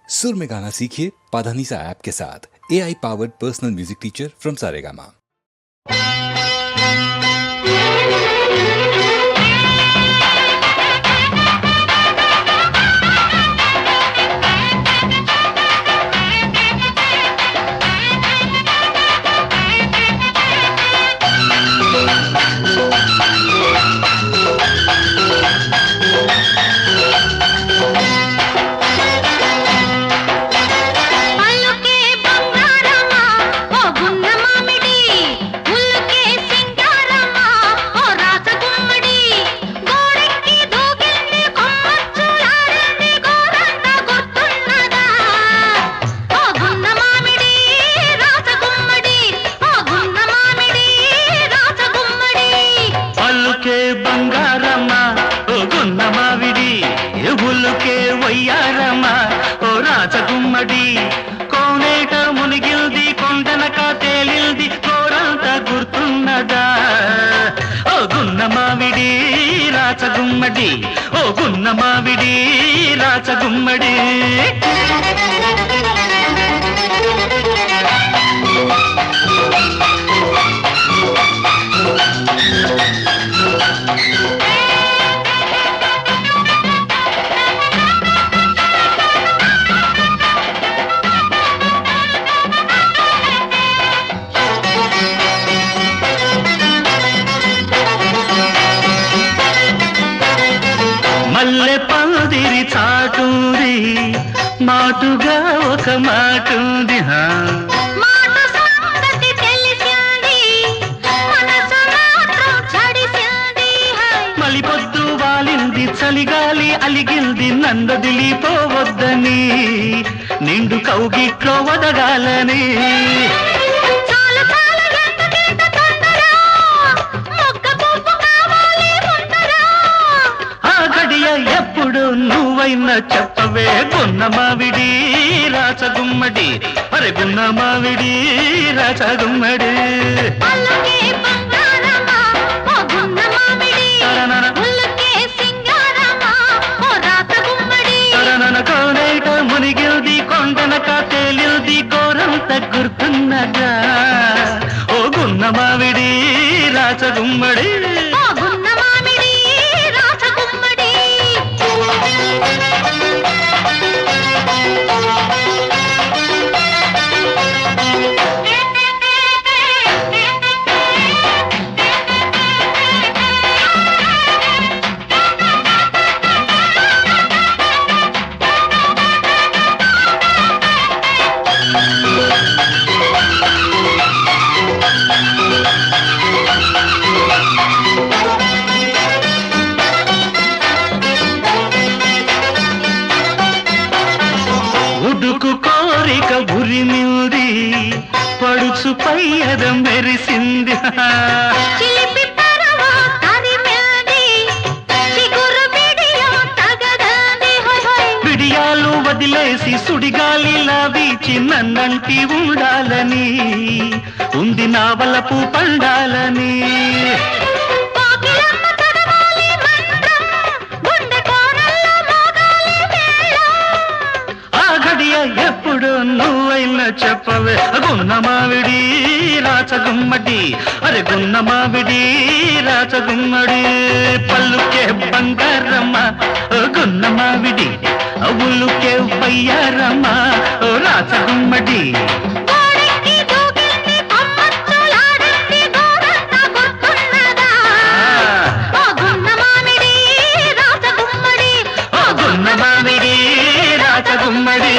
सुर में गाना सीखिए पाधानीसा ऐप के साथ। AI powered personal music teacher from Saregama. గుమ్మడి కోనేట మునిగిల్ది కొండనక తేలిల్ది కోరంత గుర్తున్నదా ఓ గున్న మామిడి రాచగుమ్మడి ఓ గున్న మామిడి రాచగుమ్మడి మల్లె పందిరి చాటుంది మాటుగా ఒక మాటుంది మలి పొద్దు వాలింది చలిగాలి అలిగిల్ది నందదిలిపోవద్దని నిండు కౌగిట్లో వదగాలని ఎప్పుడు నువ్వైనా చెప్పవే గున్న మావిడి రాచగుమ్మడి అరే గున్న మావిడి రాచగుమ్మడి కోనేట మునిగిల్ది కొండనక తేలిల్ది కోరంత గుర్తున్నదా ఓ గున్న మావిడి రాచగుమ్మడి ఉడుకు కోరిక ఉరిమింది పడుచు పయ్యద మెరిసింది పిడియాలు వదిలేసి సుడిగాలిలా వీచి నన్నంటి ఉండాలని ఉంది నా వలపు పండాలని ఎప్పుడు నువ్వైనా చెప్పవే గున్న మావిడి రాచగుమ్మడి అరే గున్న మావిడి రాచగుమ్మడి పల్లుకే బంగారమ్మ గున్న మావిడి ఉల్లుకే పయ్యారమ్మ రాచగుమ్మడి గున్న మావిడి రాచగుమ్మడి